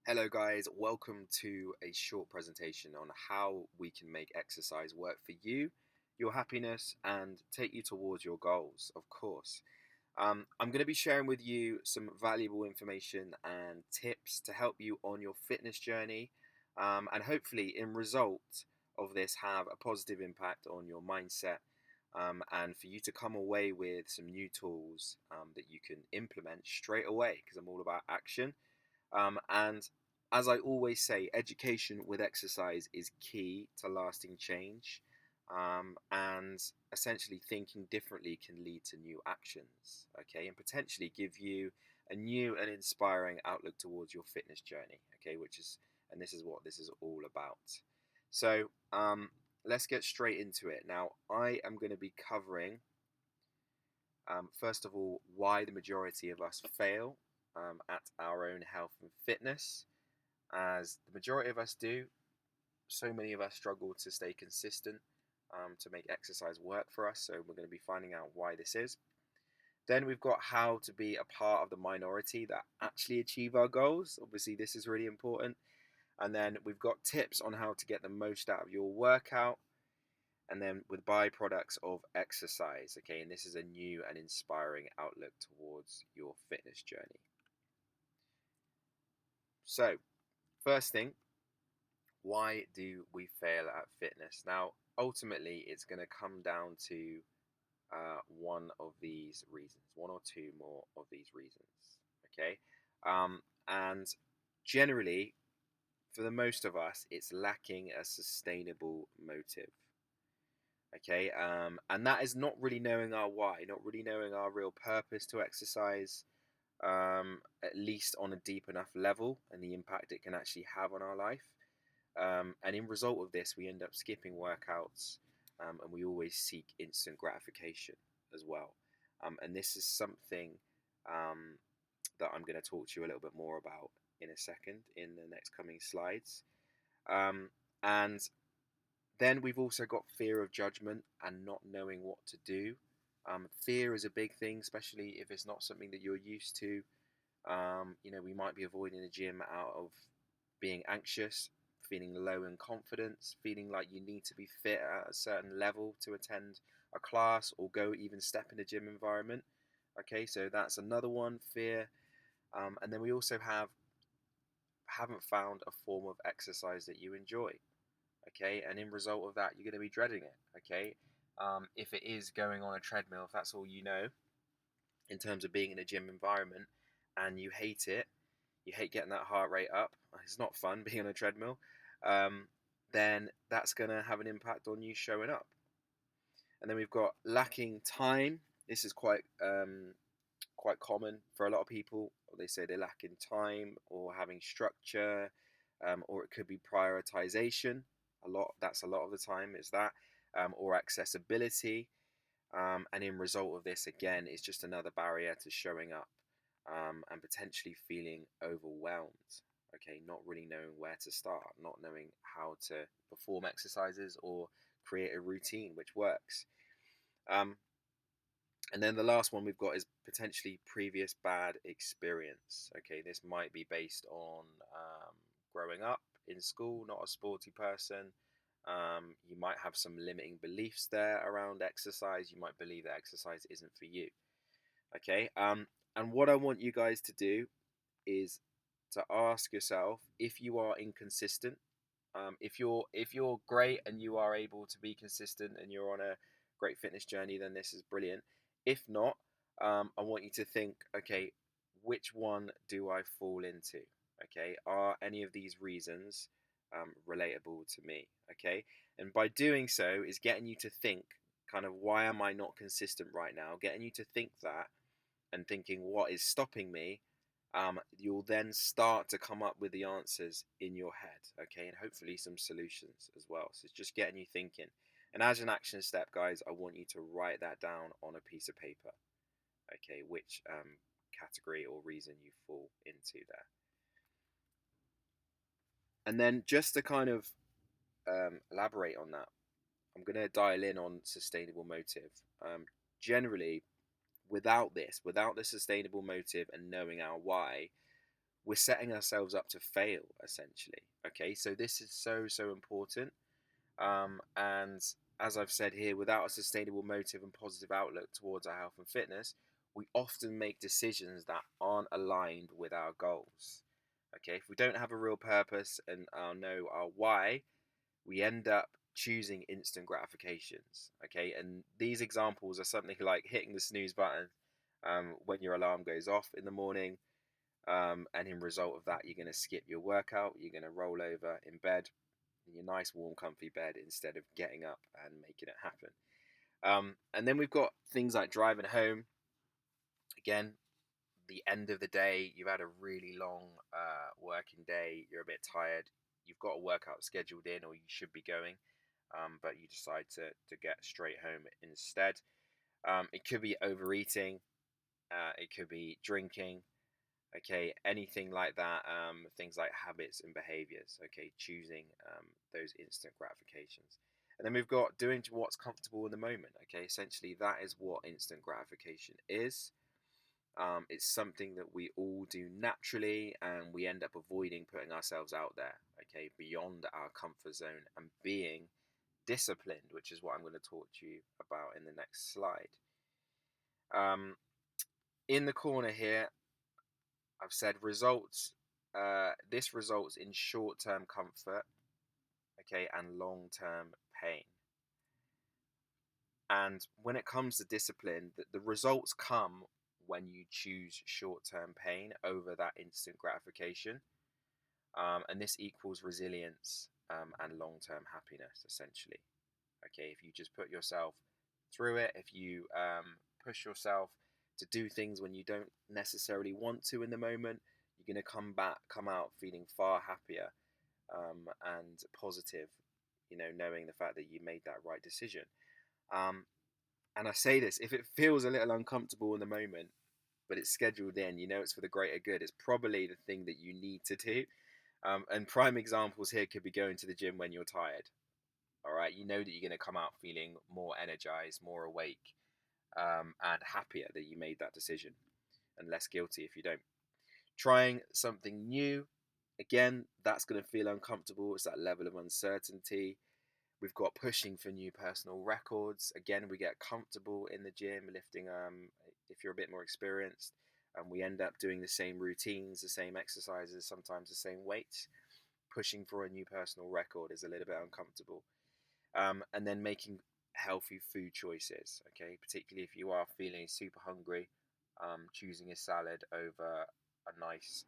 Hello, guys. Welcome to a short presentation on how we can make exercise work for you, your happiness, and take you towards your goals, of course. I'm going to be sharing with you some valuable information and tips to help you on your fitness journey, and hopefully, in result of this, have a positive impact on your mindset, and for you to come away with some new tools that you can implement straight away, because I'm all about action. And as I always say, education with exercise is key to lasting change. And essentially, thinking differently can lead to new actions, okay, and potentially give you a new and inspiring outlook towards your fitness journey, okay, and this is what this is all about. So, let's get straight into it. Now, I am going to be covering, first of all, why the majority of us fail at our own health and fitness, as the majority of us do. So many of us struggle to stay consistent to make exercise work for us. So we're going to be finding out why this is. Then we've got how to be a part of the minority that actually achieve our goals. Obviously, this is really important. And then we've got tips on how to get the most out of your workout. And then with byproducts of exercise. Okay, and this is a new and inspiring outlook towards your fitness journey. So, first thing, why do we fail at fitness? Now, ultimately, it's going to come down to one of these reasons, one or two more of these reasons. Okay, and generally, for the most of us, it's lacking a sustainable motive. Okay, and that is not really knowing our why, not really knowing our real purpose to exercise, at least on a deep enough level, and the impact it can actually have on our life. And in result of this, we end up skipping workouts, and we always seek instant gratification as well. And this is something um, that I'm going to talk to you a little bit more about in a second in the next coming slides. And then we've also got fear of judgment and not knowing what to do. Fear is a big thing, especially if it's not something that you're used to. We might be avoiding the gym out of being anxious, feeling low in confidence, feeling like you need to be fit at a certain level to attend a class or go even step in a gym environment. Okay, so that's another one, fear. And then we also haven't found a form of exercise that you enjoy. Okay, and in result of that, you're going to be dreading it. Okay, if it is going on a treadmill, if that's all you know in terms of being in a gym environment, and you hate it, you hate getting that heart rate up, it's not fun being on a treadmill, um, then that's going to have an impact on you showing up. And then we've got lacking time. This is quite common for a lot of people. They say they lack in time or having structure, or it could be prioritization. A lot of the time is that, or accessibility. And in result of this, again, it's just another barrier to showing up, and potentially feeling overwhelmed. Okay, not really knowing where to start, not knowing how to perform exercises or create a routine which works. Um, and then the last one we've got is potentially previous bad experience. Okay, this might be based on growing up in school, not a sporty person. You might have some limiting beliefs there around exercise. You might believe that exercise isn't for you. Okay, and what I want you guys to do is to ask yourself if you are inconsistent. If you're great and you are able to be consistent and you're on a great fitness journey, then this is brilliant. If not, I want you to think, okay, which one do I fall into? Okay, are any of these reasons relatable to me? Okay, and by doing so is getting you to think, kind of, why am I not consistent right now? Getting you to think that and thinking what is stopping me, you'll then start to come up with the answers in your head, okay, and hopefully some solutions as well. So it's just getting you thinking. And as an action step, guys, I want you to write that down on a piece of paper, okay, which category or reason you fall into there. And then just to kind of elaborate on that, I'm going to dial in on sustainable motive. Generally, without the sustainable motive and knowing our why, we're setting ourselves up to fail essentially. Okay, so this is so important. And as I've said here, without a sustainable motive and positive outlook towards our health and fitness, we often make decisions that aren't aligned with our goals. Okay, if we don't have a real purpose and know our why, we end up choosing instant gratifications. Okay, and these examples are something like hitting the snooze button when your alarm goes off in the morning, and in result of that, you're going to skip your workout, you're going to roll over in bed, in your nice, warm, comfy bed, instead of getting up and making it happen. And then we've got things like driving home. Again, the end of the day, you've had a really long working day, you're a bit tired, you've got a workout scheduled in, or you should be going, but you decide to get straight home instead. It could be overeating, it could be drinking, okay, anything like that. Things like habits and behaviors, okay, choosing those instant gratifications. And then we've got doing what's comfortable in the moment. Okay, essentially that is what instant gratification is. It's something that we all do naturally, and we end up avoiding putting ourselves out there, okay, beyond our comfort zone, and being disciplined, which is what I'm going to talk to you about in the next slide. In the corner here, I've said results. This results in short-term comfort, okay, and long-term pain. And when it comes to discipline, the results come when you choose short-term pain over that instant gratification, and this equals resilience and long-term happiness, essentially. Okay, if you just put yourself through it, if you push yourself to do things when you don't necessarily want to in the moment, you're going to come out feeling far happier and positive, knowing the fact that you made that right decision. And I say this, if it feels a little uncomfortable in the moment, but it's scheduled in, it's for the greater good, it's probably the thing that you need to do. And prime examples here could be going to the gym when you're tired. All right, you know that you're going to come out feeling more energized, more awake, and happier that you made that decision, and less guilty if you don't. Trying something new, again, that's going to feel uncomfortable. It's that level of uncertainty. We've got pushing for new personal records. Again, we get comfortable in the gym lifting, if you're a bit more experienced, and we end up doing the same routines, the same exercises, sometimes the same weights. Pushing for a new personal record is a little bit uncomfortable. And then making healthy food choices, okay, particularly if you are feeling super hungry, choosing a salad over a nice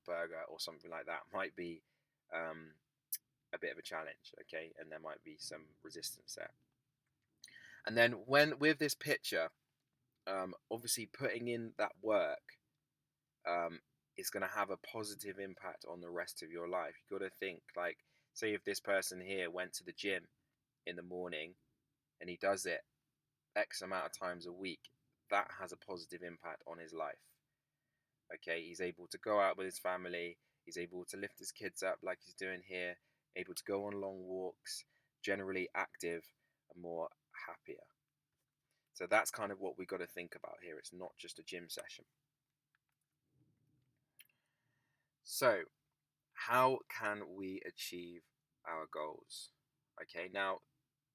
burger or something like that might be a bit of a challenge, okay, and there might be some resistance there. And then when with this picture, obviously putting in that work is going to have a positive impact on the rest of your life. You've got to think, like, say if this person here went to the gym in the morning and he does it X amount of times a week, that has a positive impact on his life. Okay, he's able to go out with his family, he's able to lift his kids up like he's doing here, able to go on long walks, generally active and more happier. So that's kind of what we've got to think about here. It's not just a gym session. So, how can we achieve our goals? Okay, now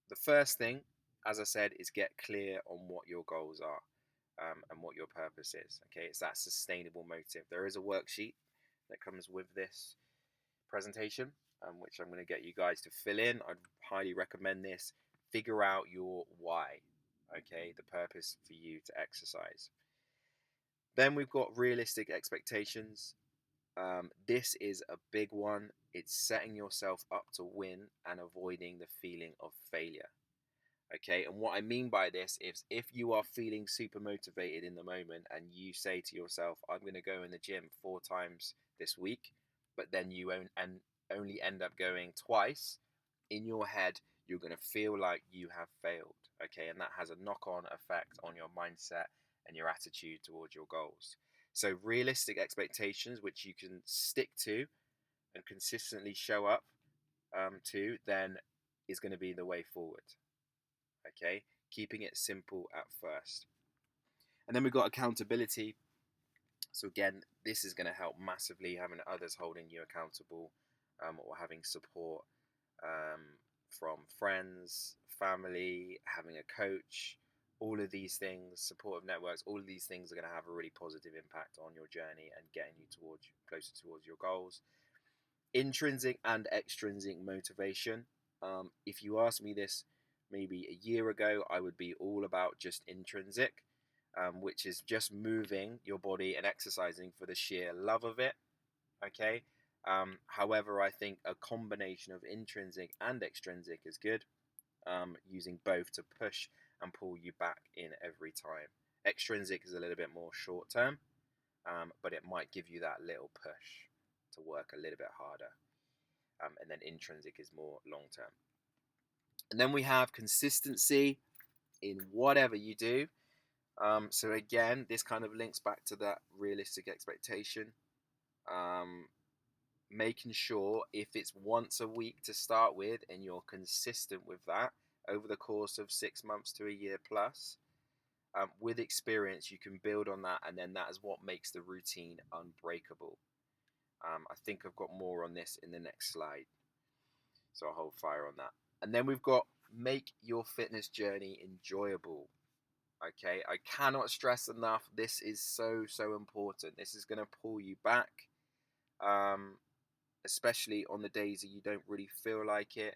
the first thing, as I said, is get clear on what your goals are and what your purpose is. Okay, it's that sustainable motive. There is a worksheet that comes with this presentation, which I'm going to get you guys to fill in. I'd highly recommend this. Figure out your why, okay, the purpose for you to exercise. Then we've got realistic expectations. This is a big one. It's setting yourself up to win and avoiding the feeling of failure. Okay, and what I mean by this is if you are feeling super motivated in the moment and you say to yourself, I'm going to go in the gym 4 times this week, but then you only end up going twice, in your head, you're going to feel like you have failed. Okay, and that has a knock on effect on your mindset and your attitude towards your goals. So, realistic expectations, which you can stick to and consistently show up to, then is going to be the way forward. Okay, keeping it simple at first. And then we've got accountability. So again, this is going to help massively, having others holding you accountable, or having support um, from friends, family, having a coach. All of these things, supportive networks, all of these things are going to have a really positive impact on your journey and getting you towards closer towards your goals. Intrinsic and extrinsic motivation. If you asked me this maybe a year ago, I would be all about just intrinsic, which is just moving your body and exercising for the sheer love of it. Okay. However, I think a combination of intrinsic and extrinsic is good, using both to push and pull you back in every time. Extrinsic is a little bit more short term, but it might give you that little push to work a little bit harder. And then intrinsic is more long term. And then we have consistency in whatever you do. So again, this kind of links back to that realistic expectation. Making sure if it's once a week to start with and you're consistent with that over the course of 6 months to a year plus, with experience you can build on that, and then that is what makes the routine unbreakable. I think I've got more on this in the next slide, so I'll hold fire on that. And then we've got make your fitness journey enjoyable. Okay, I cannot stress enough, this is so important. This is going to pull you back, especially on the days that you don't really feel like it,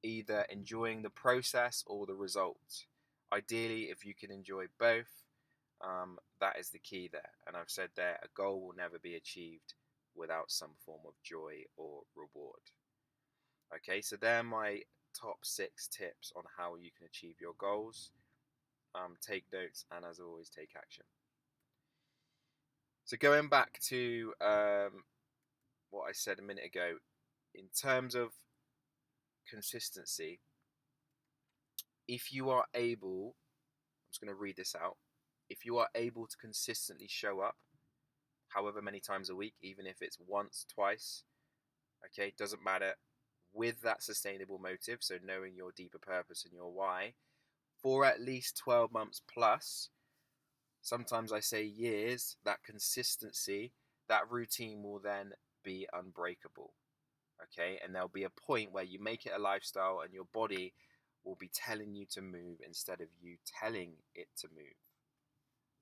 either enjoying the process or the result. Ideally, if you can enjoy both, that is the key there. And I've said there, a goal will never be achieved without some form of joy or reward. Okay, so they're my top 6 tips on how you can achieve your goals. Take notes, and as always, take action. So going back to what I said a minute ago, in terms of consistency, if you are able, I'm just going to read this out. If you are able to consistently show up, however many times a week, even if it's once, twice, okay, doesn't matter, with that sustainable motive, so knowing your deeper purpose and your why, for at least 12 months plus, sometimes I say years, that consistency, that routine will then be unbreakable. Okay, and there'll be a point where you make it a lifestyle and your body will be telling you to move instead of you telling it to move.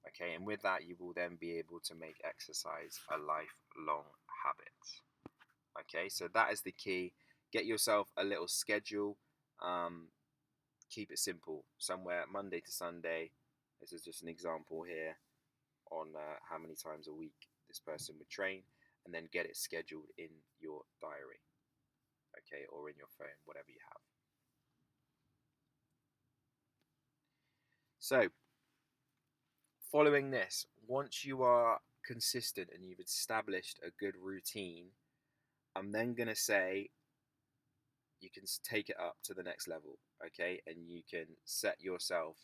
Okay, and with that, you will then be able to make exercise a lifelong habit. Okay, so that is the key. Get yourself a little schedule. Keep it simple. Somewhere Monday to Sunday. This is just an example here on how many times a week this person would train, and then get it scheduled in your diary. Okay, or in your phone, whatever you have. So, following this, once you are consistent and you've established a good routine, I'm then going to say you can take it up to the next level, okay? And you can set yourself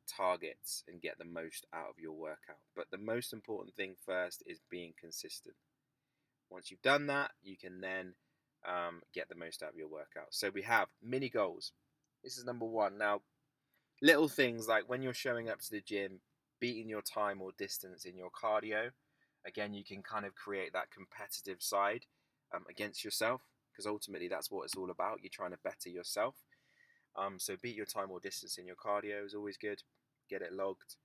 targets and get the most out of your workout. But the most important thing first is being consistent. Once you've done that, you can then get the most out of your workout. So we have mini goals. This is number 1. Now, little things like when you're showing up to the gym, beating your time or distance in your cardio. Again, you can kind of create that competitive side against yourself, because ultimately that's what it's all about. You're trying to better yourself. So beat your time or distance in your cardio is always good. Get it logged.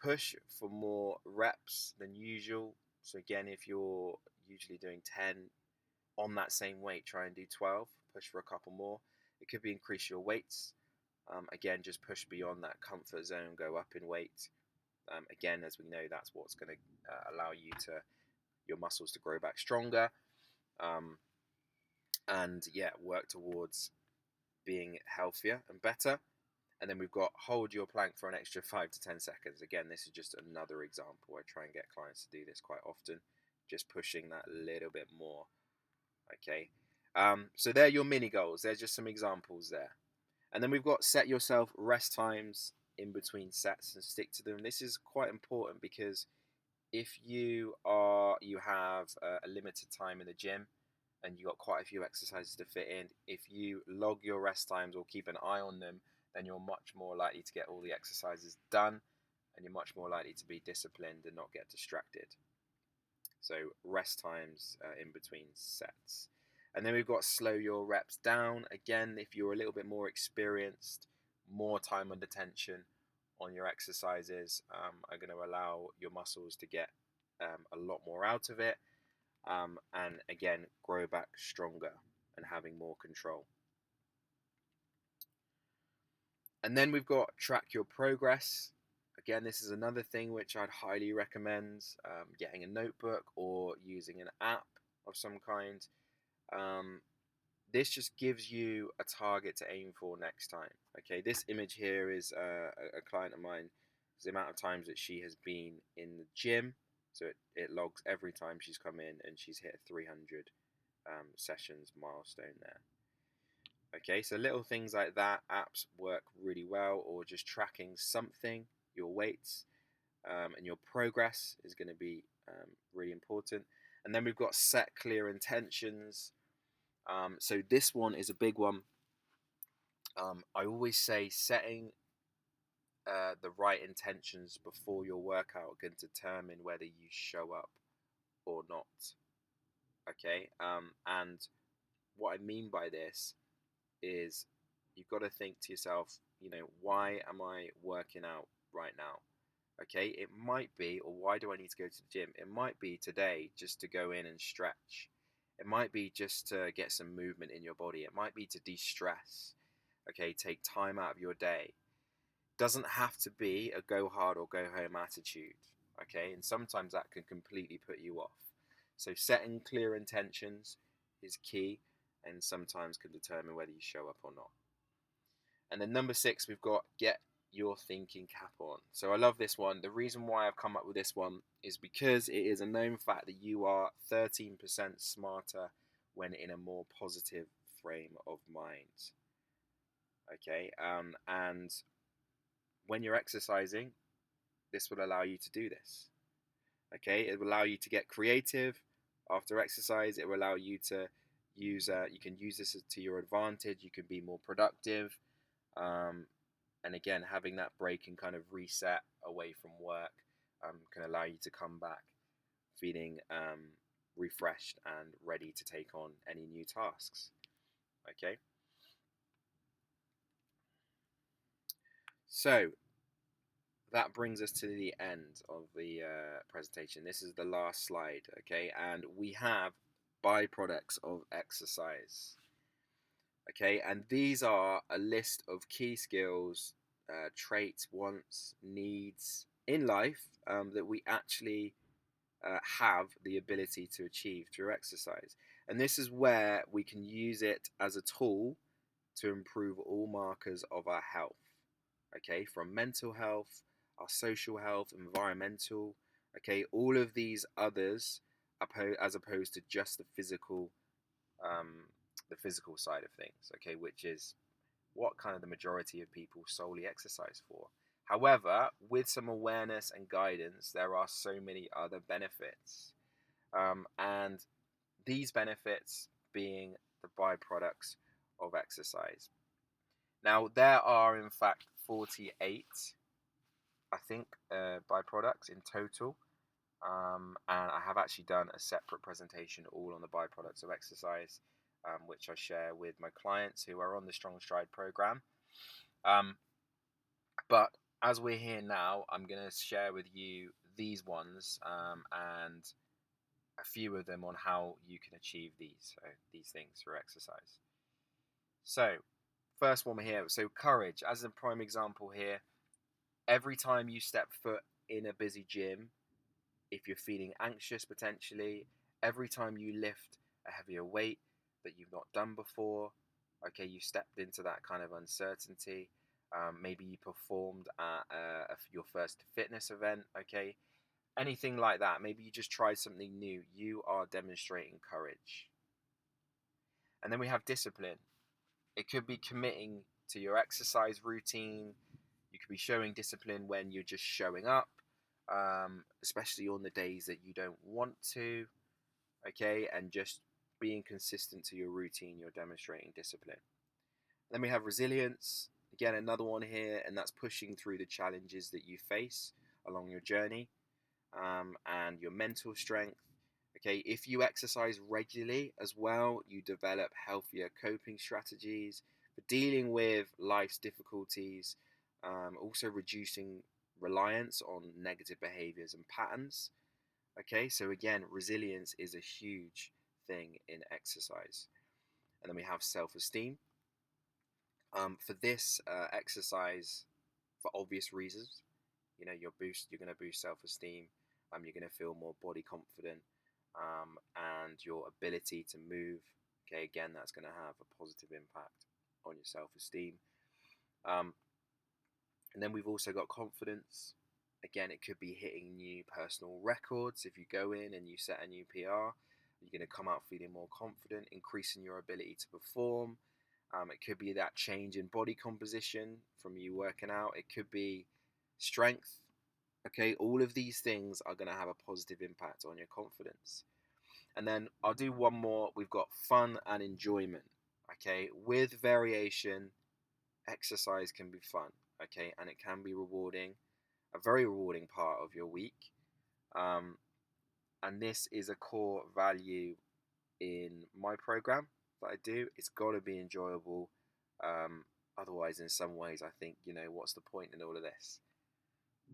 Push for more reps than usual. So again, if you're usually doing 10 on that same weight, try and do 12. Push for a couple more. It could be increase your weights. Again, just push beyond that comfort zone, go up in weight. Again, as we know, that's what's going to allow your muscles to grow back stronger. And yeah, work towards being healthier and better. And then we've got hold your plank for an extra 5 to 10 seconds. Again, this is just another example. I try and get clients to do this quite often, just pushing that little bit more. Okay. So they're your mini goals. There's just some examples there. And then we've got set yourself rest times in between sets and stick to them. This is quite important because if you have a limited time in the gym and you've got quite a few exercises to fit in, if you log your rest times or keep an eye on them, then you're much more likely to get all the exercises done and you're much more likely to be disciplined and not get distracted. So rest times in between sets. And then we've got slow your reps down. Again, if you're a little bit more experienced, more time under tension on your exercises are going to allow your muscles to get a lot more out of it. And again, grow back stronger and having more control. And then we've got track your progress. Again, this is another thing which I'd highly recommend, getting a notebook or using an app of some kind. This just gives you a target to aim for next time. Okay, this image here is a client of mine. The amount of times that she has been in the gym, so it logs every time she's come in, and she's hit a 300 sessions milestone there. Okay, so little things like that, apps work really well, or just tracking something, your weights, and your progress is going to be really important. And then we've got set clear intentions. So this one is a big one. I always say setting the right intentions before your workout can determine whether you show up or not. Okay, and what I mean by this is you've got to think to yourself, why am I working out right now? Okay, it might be, or why do I need to go to the gym? It might be today just to go in and stretch. It might be just to get some movement in your body. It might be to de-stress. Okay, take time out of your day. Doesn't have to be a go hard or go home attitude. Okay, and sometimes that can completely put you off. So setting clear intentions is key, and sometimes can determine whether you show up or not. And then number 6, we've got get your thinking cap on. So I love this one. The reason why I've come up with this one is because it is a known fact that you are 13% smarter when in a more positive frame of mind. Okay, and when you're exercising, this will allow you to do this. Okay, it will allow you to get creative after exercise. It will allow you to use you can use this to your advantage. You can be more productive, and again, having that break and kind of reset away from work can allow you to come back feeling refreshed and ready to take on any new tasks. Okay, so that brings us to the end of the presentation. This is the last slide. Okay, and we have byproducts of exercise. Okay, and these are a list of key skills, traits, wants, needs in life that we actually have the ability to achieve through exercise. And this is where we can use it as a tool to improve all markers of our health. Okay, from mental health, our social health, environmental, okay, all of these others, as opposed to just the physical side of things, okay, which is what kind of the majority of people solely exercise for. However, with some awareness and guidance, there are so many other benefits, and these benefits being the byproducts of exercise. Now, there are in fact 48, I think, byproducts in total. And I have actually done a separate presentation all on the byproducts of exercise, which I share with my clients who are on the Strong Stride program. But as we're here now, I'm going to share with you these ones and a few of them on how you can achieve these things through exercise. So, first one here. So, courage, as a prime example here. Every time you step foot in a busy gym, if you're feeling anxious potentially, every time you lift a heavier weight that you've not done before, okay, you stepped into that kind of uncertainty. Maybe you performed at your first fitness event, okay, anything like that. Maybe you just tried something new. You are demonstrating courage. And then we have discipline. It could be committing to your exercise routine. You could be showing discipline when you're just showing up, especially on the days that you don't want to, okay, and just being consistent to your routine. You're demonstrating discipline. Then we have resilience. Again, another one here, and that's pushing through the challenges that you face. along your journey, and your mental strength. Okay, if you exercise regularly as well, you develop healthier coping strategies for dealing with life's difficulties, also reducing reliance on negative behaviors and patterns. Okay, so again, resilience is a huge thing in exercise. And then we have self esteem. For this exercise, for obvious reasons, you're going to boost self esteem. You're going to feel more body confident, and your ability to move. Okay, again, that's going to have a positive impact on your self esteem. Um, and then we've also got confidence. Again, it could be hitting new personal records. If you go in and you set a new PR, you're going to come out feeling more confident, increasing your ability to perform. It could be that change in body composition from you working out. It could be strength. Okay, all of these things are going to have a positive impact on your confidence. And then I'll do one more. We've got fun and enjoyment. Okay, with variation, exercise can be fun. Okay, and it can be rewarding, a very rewarding part of your week. Um, and this is a core value in my program that I do. It's got to be enjoyable. Otherwise, in some ways, I think, what's the point in all of this?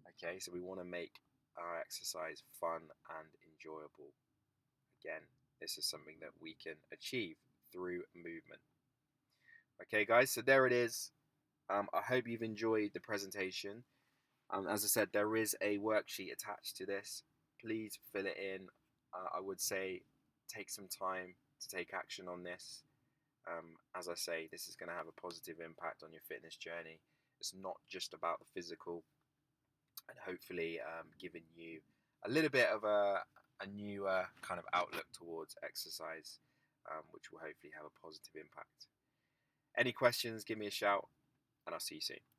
Okay, so we want to make our exercise fun and enjoyable. Again, this is something that we can achieve through movement. Okay, guys, so there it is. I hope you've enjoyed the presentation. As I said, there is a worksheet attached to this. Please fill it in. I would say take some time to take action on this. As I say, this is going to have a positive impact on your fitness journey. It's not just about the physical, and hopefully giving you a little bit of a new kind of outlook towards exercise, which will hopefully have a positive impact. Any questions, give me a shout, and I'll see you soon.